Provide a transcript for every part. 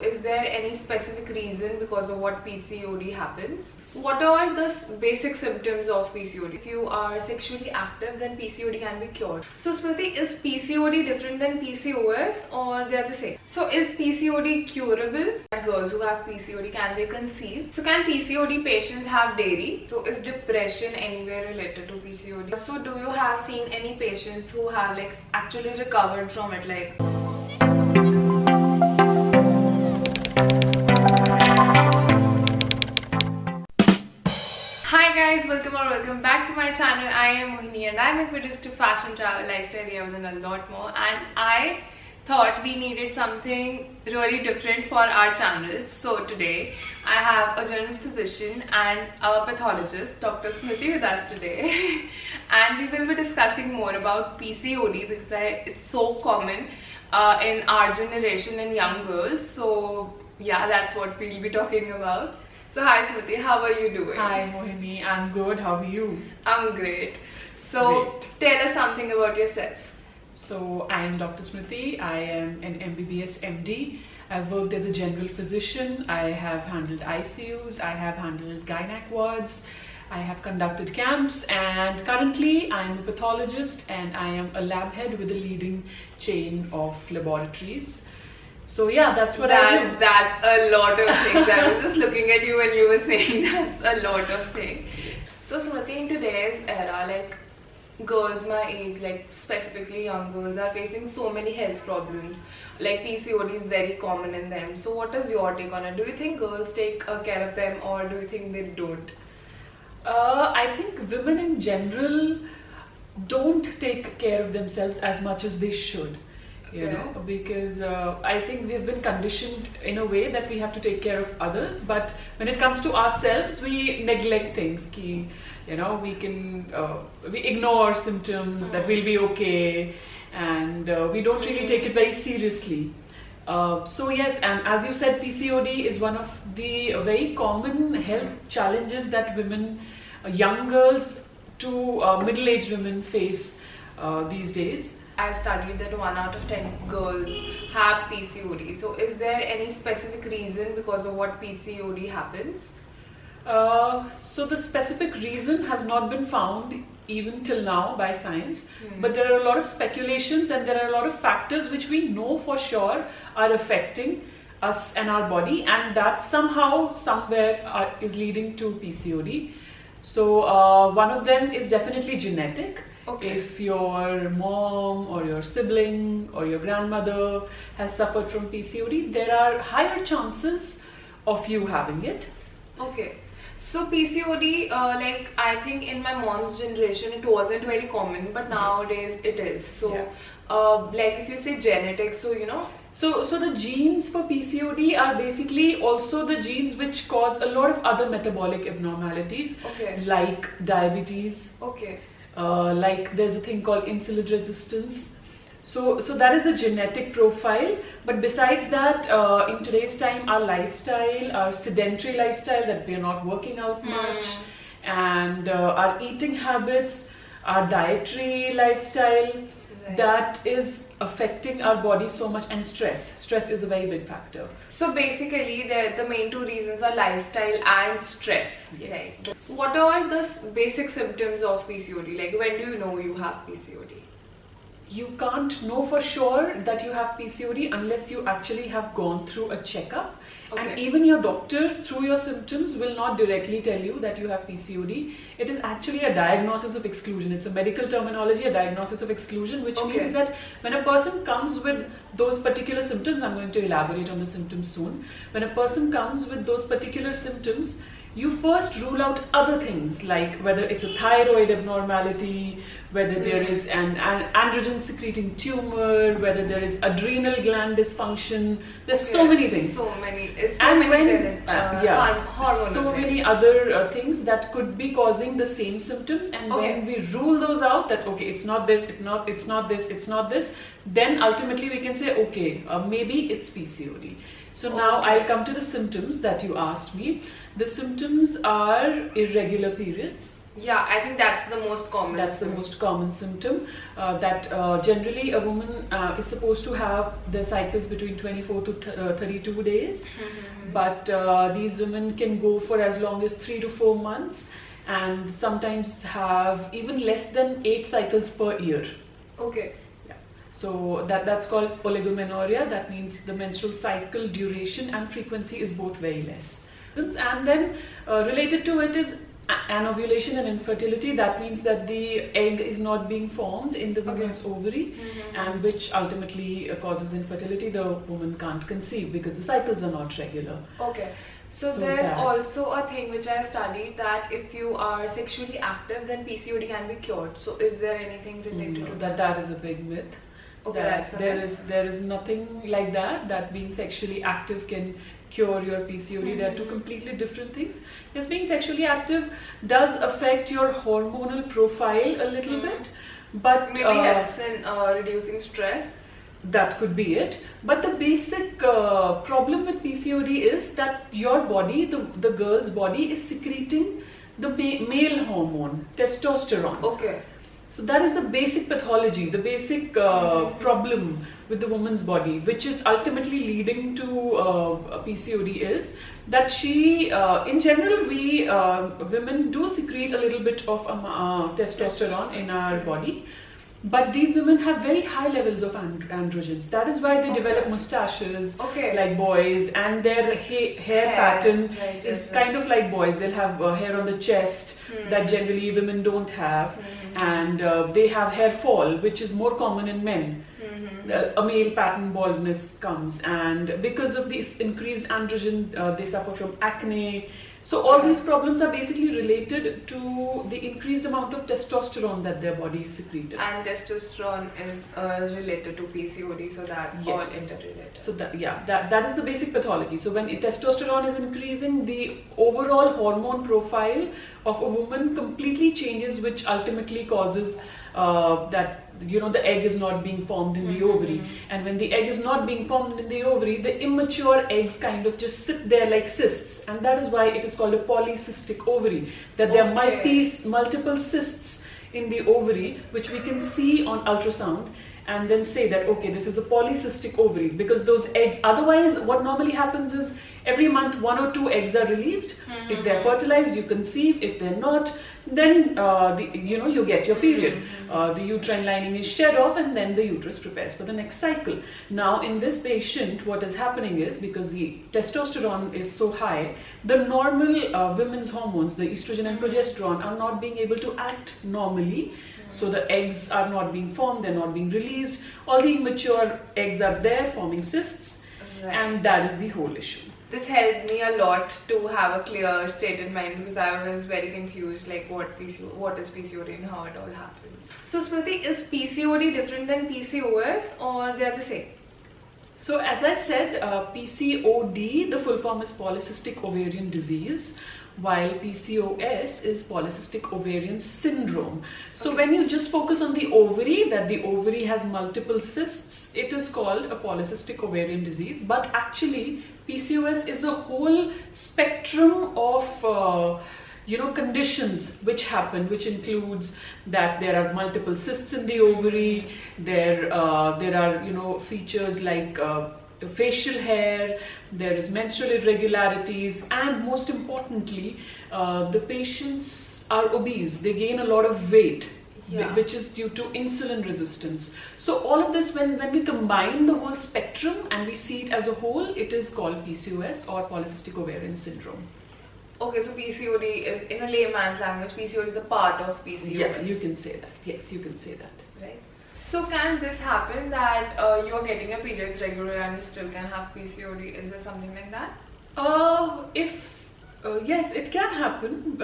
Is there any specific reason because of what PCOD happens? What are the basic symptoms of PCOD? If you are sexually active, then PCOD can be cured. So Smriti, is PCOD different than PCOS or they are the same? So is PCOD curable? Girls who have PCOD, can they conceive? So can PCOD patients have dairy? So is depression anywhere related to PCOD? So do you have seen any patients who have actually recovered from it? Hi guys, welcome back to my channel. I am Mohini and I'm introduced to fashion, travel, lifestyle, and a lot more. And I thought we needed something really different for our channels. So today I have a general physician and a pathologist, Dr. Smriti, with us today. And we will be discussing more about PCOD because it's so common in our generation and young girls. So yeah, that's what we'll be talking about. So hi Smriti, how are you doing? Hi Mohini, I'm good. How are you? I'm great. So tell us something about yourself. So I am Dr. Smriti. I am an MBBS MD. I've worked as a general physician. I have handled ICUs. I have handled gynac wards. I have conducted camps, and currently I am a pathologist and I am a lab head with a leading chain of laboratories. So yeah, that's what I do. That's a lot of things. I was just looking at you when you were saying that's a lot of things. So Smriti, in today's era, girls my age, specifically young girls, are facing so many health problems. PCOD is very common in them. So what is your take on it? Do you think girls take care of them or do you think they don't? I think women in general don't take care of themselves as much as they should. You know, because I think we've been conditioned in a way that we have to take care of others, but when it comes to ourselves, we neglect things. We ignore symptoms, that we'll be okay, and we don't really take it very seriously. So yes, and as you said, PCOD is one of the very common health challenges that women, young girls to middle-aged women face these days. I studied that 1 out of 10 girls have PCOD. So is there any specific reason because of what PCOD happens? So the specific reason has not been found even till now by science, but there are a lot of speculations and there are a lot of factors which we know for sure are affecting us and our body, and that somehow, somewhere is leading to PCOD. So one of them is definitely genetic. Okay. If your mom or your sibling or your grandmother has suffered from PCOD, there are higher chances of you having it. Okay. So PCOD, I think in my mom's generation it wasn't very common, but nowadays it is. So if you say genetics, so you know. So the genes for PCOD are basically also the genes which cause a lot of other metabolic abnormalities, like diabetes. Okay. There's a thing called insulin resistance. So that is the genetic profile. But besides that, in today's time, our lifestyle, our sedentary lifestyle, that we are not working out much, and our eating habits, our dietary lifestyle, that is affecting our body so much, and stress. Stress is a very big factor. So basically, the main two reasons are lifestyle and stress. Yes. Right. What are the basic symptoms of PCOD? When do you know you have PCOD? You can't know for sure that you have PCOD unless you actually have gone through a checkup. And even your doctor, through your symptoms, will not directly tell you that you have PCOD. It is actually a diagnosis of exclusion. It's a medical terminology, a diagnosis of exclusion, which means that when a person comes with those particular symptoms, I'm going to elaborate on the symptoms soon. When a person comes with those particular symptoms, you first rule out other things, like whether it's a thyroid abnormality, whether there is an androgen secreting tumor, whether there is adrenal gland dysfunction. There's so many things. So many other things that could be causing the same symptoms. And when we rule those out, that it's not this, it's not this, then ultimately we can say maybe it's PCOD. So now I'll come to the symptoms that you asked me. The symptoms are irregular periods. Yeah, I think that's the most common. That's the most common symptom. That generally a woman is supposed to have their cycles between 24 to 32 days, but these women can go for as long as 3 to 4 months, and sometimes have even less than 8 cycles per year. Okay. So that's called oligomenorrhea. That means the menstrual cycle duration and frequency is both very less. And then related to it is anovulation and infertility. That means that the egg is not being formed in the woman's ovary, and which ultimately causes infertility. The woman can't conceive because the cycles are not regular. Okay. So there's also a thing which I studied, that if you are sexually active, then PCOD can be cured. So is there anything related to that? That is a big myth. Okay, that there is nothing like that being sexually active can cure your PCOD. They are two completely different things. Yes, being sexually active does affect your hormonal profile a little bit, but maybe helps in reducing stress. That could be it. But the basic problem with PCOD is that your body, the girl's body, is secreting the male hormone, testosterone. Okay. So that is the basic pathology, the basic problem with the woman's body, which is ultimately leading to PCOD, is that she, in general, we women do secrete a little bit of testosterone in our body. But these women have very high levels of androgens. That is why they develop mustaches like boys, and their hair pattern is kind of like boys. They'll have hair on the chest that generally women don't have, and they have hair fall, which is more common in men. A male pattern baldness comes, and because of this increased androgen, they suffer from acne. So all these problems are basically related to the increased amount of testosterone that their body is secreting. And testosterone is related to PCOD, so that's all interrelated. So that is the basic pathology. So when testosterone is increasing, the overall hormone profile of a woman completely changes, which ultimately causes that the egg is not being formed in the ovary. And when the egg is not being formed in the ovary, the immature eggs kind of just sit there like cysts, and that is why it is called a polycystic ovary, that there are multiple cysts in the ovary, which we can see on ultrasound, and then say that okay, this is a polycystic ovary, because those eggs, otherwise what normally happens is every month 1 or 2 eggs are released. If they're fertilized, you conceive. If they're not, then you get your period. The uterine lining is shed off, and then the uterus prepares for the next cycle. Now in this patient, what is happening is, because the testosterone is so high, the normal women's hormones, the estrogen and progesterone, are not being able to act normally. So the eggs are not being formed, they're not being released. All the immature eggs are there forming cysts, and that is the whole issue. This helped me a lot to have a clear state in mind, because I was very confused, like what is PCOD and how it all happens. So Smriti, is PCOD different than PCOS, or they're the same? So as I said, PCOD, the full form is polycystic ovarian disease, while PCOS is polycystic ovarian syndrome. So when you just focus on the ovary, that the ovary has multiple cysts, it is called a polycystic ovarian disease. But actually PCOS is a whole spectrum of conditions which happen, which includes that there are multiple cysts in the ovary, there are features like facial hair, there is menstrual irregularities, and most importantly, the patients are obese. They gain a lot of weight, which is due to insulin resistance. So all of this, when we combine the whole spectrum and we see it as a whole, it is called PCOS, or polycystic ovarian syndrome. Okay, so PCOD is, in a layman's language, PCOD is a part of PCOS. Yeah, you can say that. Yes, you can say that. Right. So can this happen that you're getting your periods regular and you still can have PCOD? Is there something like that? Yes, it can happen.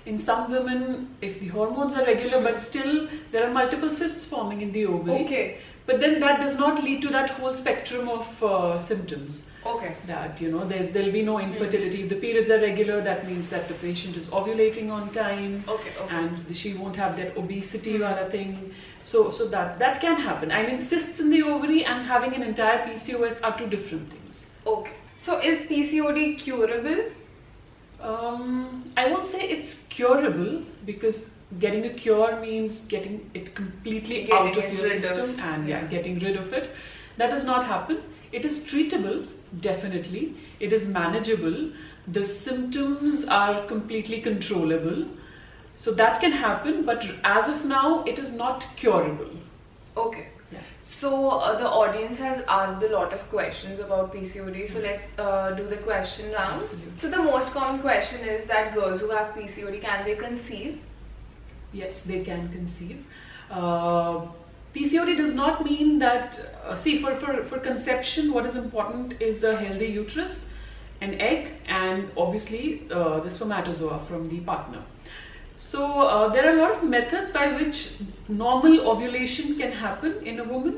In some women, if the hormones are regular, but still there are multiple cysts forming in the ovary. Okay. But then that does not lead to that whole spectrum of symptoms. Okay. That there'll be no infertility. If the periods are regular, that means that the patient is ovulating on time. Okay. And she won't have that obesity wala thing. So that can happen. I mean, cysts in the ovary and having an entire PCOS are two different things. Okay. So is PCOD curable? I won't say it's curable, because getting a cure means getting it completely out of your system and getting rid of it. That does not happen. It is treatable, definitely. It is manageable. The symptoms are completely controllable. So that can happen, but as of now, it is not curable. Okay. Yeah. So the audience has asked a lot of questions about PCOD. So let's do the question round. Absolutely. So the most common question is that girls who have PCOD, can they conceive? Yes, they can conceive. PCOD does not mean that, for conception, what is important is a healthy uterus, an egg, and obviously the spermatozoa from the partner. So there are a lot of methods by which normal ovulation can happen in a woman.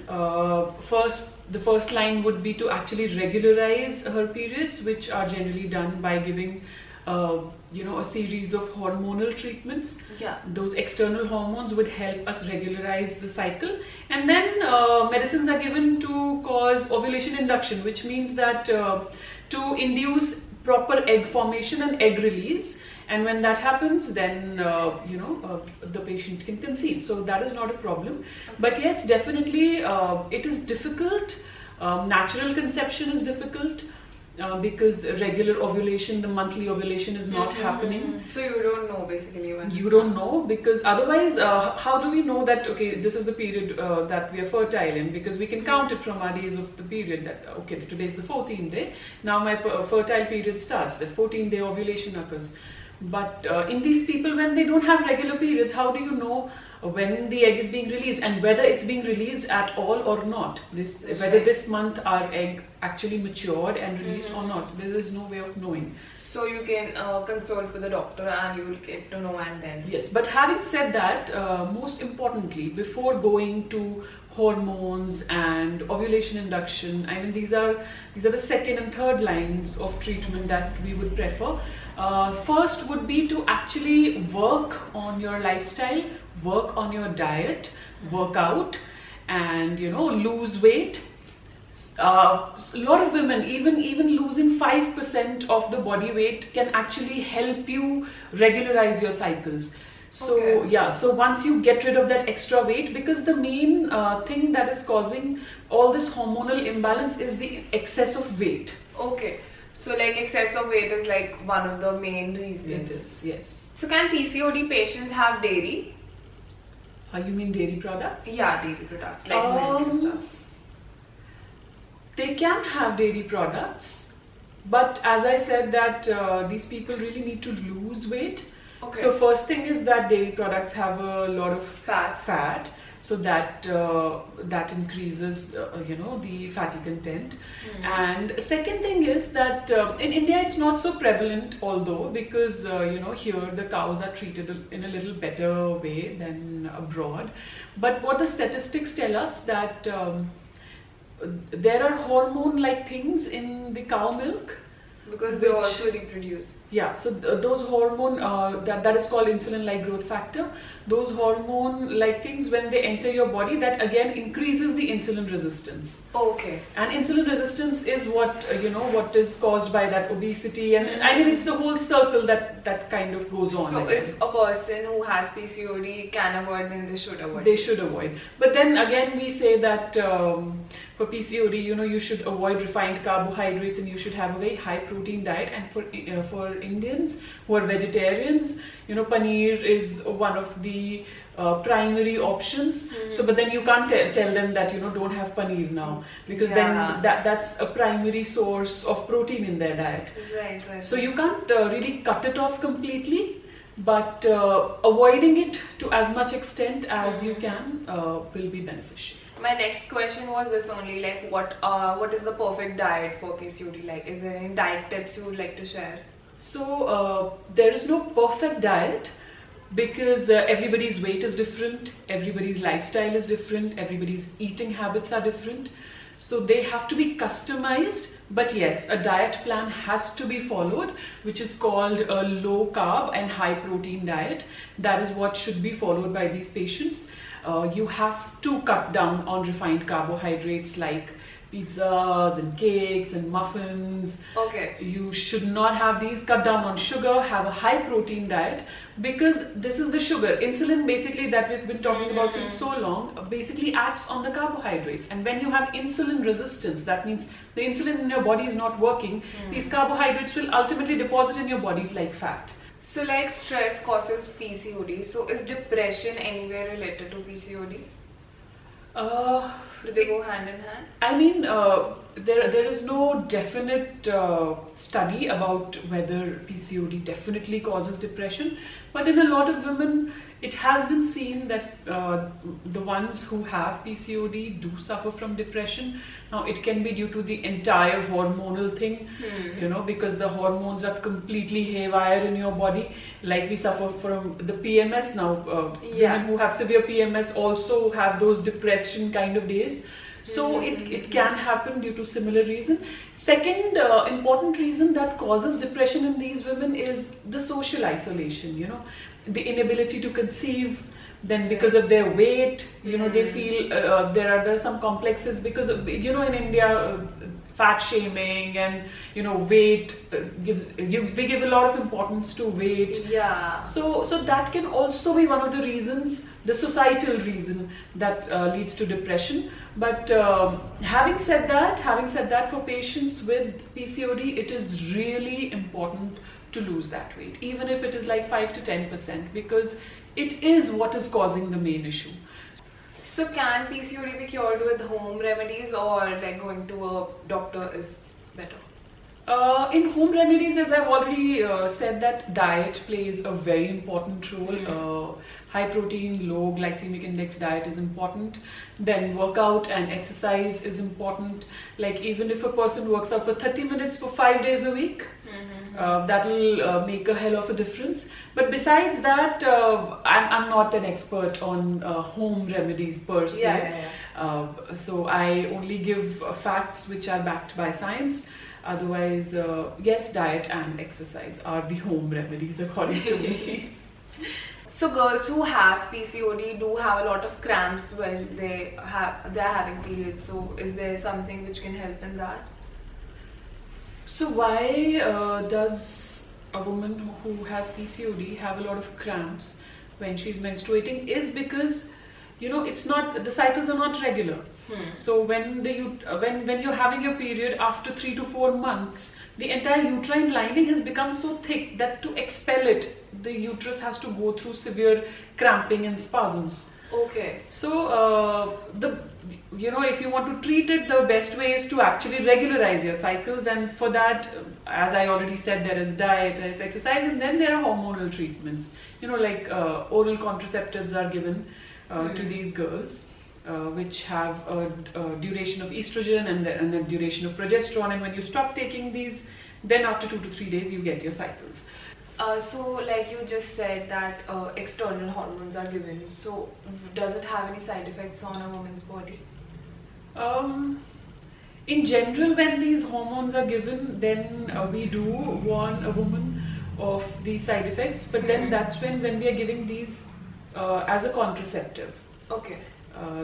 The first line would be to actually regularize her periods, which are generally done by giving a series of hormonal treatments. Yeah. Those external hormones would help us regularize the cycle, and then medicines are given to cause ovulation induction, which means that to induce proper egg formation and egg release. And when that happens, then the patient can conceive. So that is not a problem. But yes, definitely it is difficult. Natural conception is difficult because regular ovulation, the monthly ovulation is not happening. So you don't know basically when you don't know, because otherwise how do we know that okay, this is the period that we are fertile in? Because we can count it from our days of the period, that okay, today is the 14th day, now my fertile period starts, the 14th day ovulation occurs. But in these people, when they don't have regular periods, how do you know when the egg is being released and whether it's being released at all or not? Whether this month our egg actually matured and released or not, there is no way of knowing. So you can consult with the doctor and you will get to know and then. Yes, but having said that, most importantly, before going to hormones and ovulation induction, I mean these are the second and third lines of treatment that we would prefer. First would be to actually work on your lifestyle, work on your diet, work out, and lose weight. A lot of women, even losing 5% of the body weight can actually help you regularize your cycles. So Okay. so once you get rid of that extra weight, because the main thing that is causing all this hormonal imbalance is the excess of weight. Okay. So like excess of weight is like one of the main reasons. It is, yes. So can PCOD patients have dairy? You mean dairy products? Yeah, dairy products like milk and stuff. They can have dairy products, but as I said that these people really need to lose weight. Okay. So first thing is that dairy products have a lot of Fat. so that increases the fatty content. And second thing is that in India it's not so prevalent, although, because here the cows are treated in a little better way than abroad. But what the statistics tell us that there are hormone like things in the cow milk, Because they also reproduce. Yeah, so those hormone that is called insulin-like growth factor. Those hormone-like things, when they enter your body, that again increases the insulin resistance. Okay. And insulin resistance is what what is caused by that obesity, and I mean it's the whole circle that kind of goes on. So if a person who has PCOD can avoid, then they should avoid. They should avoid. But then again, we say that for PCOD, you should avoid refined carbohydrates and you should have a very high protein diet. And for Indians who are vegetarians, paneer is one of the primary options. So, but then you can't tell them that don't have paneer now, because then that's a primary source of protein in their diet. Right. So you can't really cut it off completely, but avoiding it to as much extent as you can will be beneficial. My next question was this only, like what is the perfect diet for PCOD? Like, is there any diet tips you would like to share? So there is no perfect diet, because everybody's weight is different, everybody's lifestyle is different, everybody's eating habits are different. So they have to be customized. But yes, a diet plan has to be followed, which is called a low carb and high protein diet. That is what should be followed by these patients. You have to cut down on refined carbohydrates like pizzas and cakes and muffins. Okay. You should not have these. Cut down on sugar, have a high protein diet, because this is the sugar. Insulin basically that we've been talking about since so long basically acts on the carbohydrates. And when you have insulin resistance, that means the insulin in your body is not working, these carbohydrates will ultimately deposit in your body like fat. So like stress causes PCOD. So is depression anywhere related to PCOD? Do they go hand in hand? I mean, there is no definite study about whether PCOD definitely causes depression, but in a lot of women, it has been seen that the ones who have PCOD do suffer from depression. Now, it can be due to the entire hormonal thing, because the hormones are completely haywire in your body. Like we suffer from the PMS now. Women who have severe PMS also have those depression kind of days. So it can happen due to similar reason. Second important reason that causes depression in these women is the social isolation, the inability to conceive. Then because of their weight, they feel there are some complexes because of, in India, fat shaming and weight we give a lot of importance to weight. So that can also be one of the reasons, the societal reason that leads to depression. But having said that, for patients with PCOD, it is really important to lose that weight, even if it is like 5 to 10%, because it is what is causing the main issue. So can PCOD be cured with home remedies, or like going to a doctor is better? In home remedies, as I've already said, that diet plays a very important role. High protein, low glycemic index diet is important. Then workout and exercise is important. Like even if a person works out for 30 minutes for 5 days a week, that will make a hell of a difference. But besides that, I'm not an expert on home remedies per se. So I only give facts which are backed by science. Otherwise, yes, diet and exercise are the home remedies according to me. So girls who have PCOD do have a lot of cramps while they're having periods. So is there something which can help in that? So why does a woman who has PCOD have a lot of cramps when she's menstruating? Is because it's not, the cycles are not regular. So when you're having your period after 3 to 4 months, the entire uterine lining has become so thick that to expel it, the uterus has to go through severe cramping and spasms. Okay. So if you want to treat it, the best way is to actually regularize your cycles, and for that, as I already said, there is diet, there is exercise, and then there are hormonal treatments. Like oral contraceptives are given to these girls, which have a duration of estrogen and a duration of progesterone, and when you stop taking these, then after 2 to 3 days you get your cycles. So like you just said that external hormones are given, so does it have any side effects on a woman's body? In general, when these hormones are given, then we do warn a woman of these side effects, but then that's when we are giving these as a contraceptive. Okay.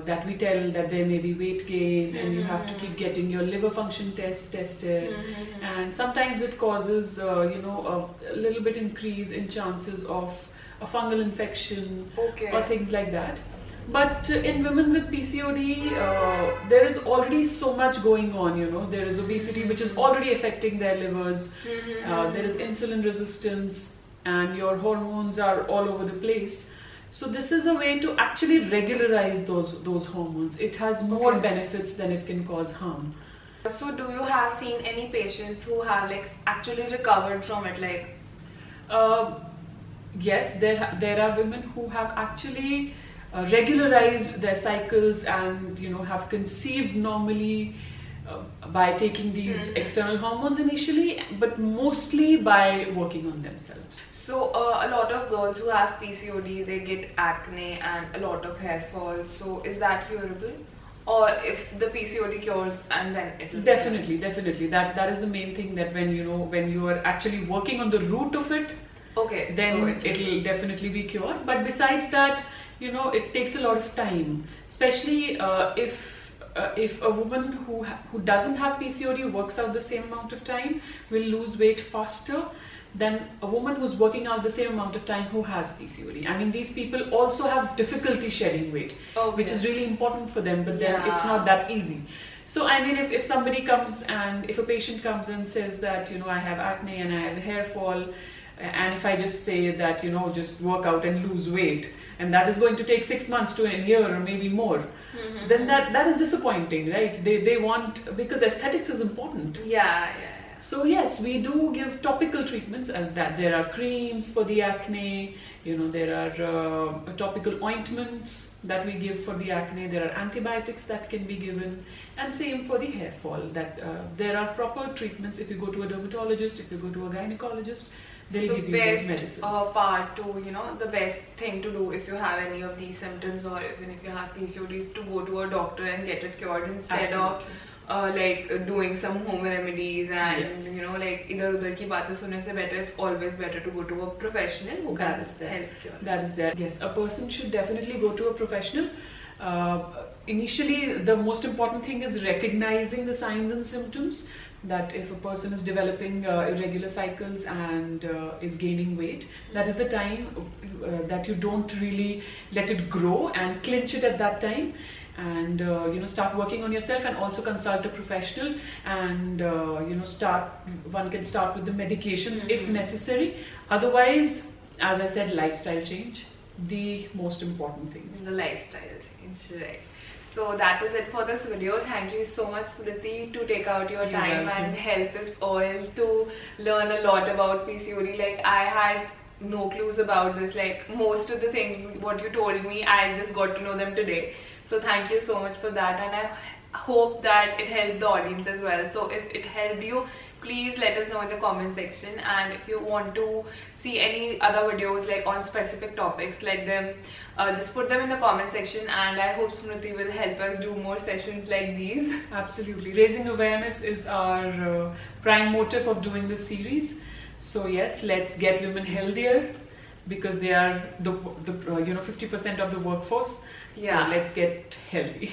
That we tell that there may be weight gain, and you have to keep getting your liver function tested, and sometimes it causes a little bit increase in chances of a fungal infection or things like that. But in women with PCOD, there is already so much going on. There is obesity which is already affecting their livers. There is insulin resistance, and your hormones are all over the place. So this is a way to actually regularize those hormones. It has more benefits than it can cause harm. So do you have seen any patients who have actually recovered from it? Yes, there are women who have actually regularized their cycles and have conceived normally by taking these external hormones initially, but mostly by working on themselves. So a lot of girls who have PCOD, they get acne and a lot of hair fall. So is that curable? Or if the PCOD cures and then it'll definitely that is the main thing, that when you are actually working on the root of it, then so it'll definitely be cured. But besides that, it takes a lot of time, especially if if a woman who doesn't have PCOD works out the same amount of time, will lose weight faster than a woman who's working out the same amount of time who has PCOD. I mean, these people also have difficulty shedding weight, which is really important for them, but then it's not that easy. So I mean, if somebody comes and if a patient comes and says that, you know, I have acne and I have hair fall, and if I just say that, you know, just work out and lose weight, and that is going to take 6 months to a year or maybe more, then that is disappointing, right? They want, because aesthetics is important. Yeah. So yes, we do give topical treatments, and that there are creams for the acne, you know, there are topical ointments that we give for the acne, there are antibiotics that can be given, and same for the hair fall, that there are proper treatments. If you go to a dermatologist, if you go to a gynecologist, they'll give you those medicines. Part to, you know, the best thing to do if you have any of these symptoms, or even if you have PCOD, is to go to a doctor and get it cured instead of like doing some home remedies and you know, like idhar udhar ki baatein sunne se better, it's always better to go to a professional who can help cure. That is there. Yes, a person should definitely go to a professional. Initially, the most important thing is recognizing the signs and symptoms, that if a person is developing irregular cycles and is gaining weight, that is the time that you don't really let it grow and clinch it at that time, and you know, start working on yourself, and also consult a professional, and you know, one can start with the medications if necessary. Otherwise, as I said, lifestyle change, the most important thing. The lifestyle change, right? So that is it for this video. Thank you so much, Smriti, to take out your time and help us all to learn a lot about PCOD. Like, I had no clues about this. Like, most of the things what you told me, I just got to know them today. So thank you so much for that, and I hope that it helped the audience as well. So if it helped you, please let us know in the comment section, and if you want to see any other videos like on specific topics, let them just put them in the comment section, and I hope Smriti will help us do more sessions like these. Absolutely. Raising awareness is our prime motive of doing this series. So yes, let's get women healthier, because they are the you know, 50% of the workforce. So let's get healthy.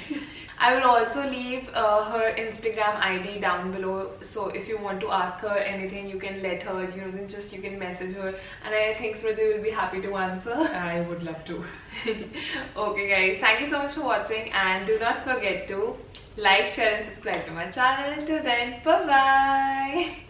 I will also leave her Instagram ID down below, so if you want to ask her anything, you can let her, you know, then just you can message her, and I think Smriti will be happy to answer. I would love to. Okay guys, thank you so much for watching, and do not forget to like, share and subscribe to my channel. Until then, bye bye.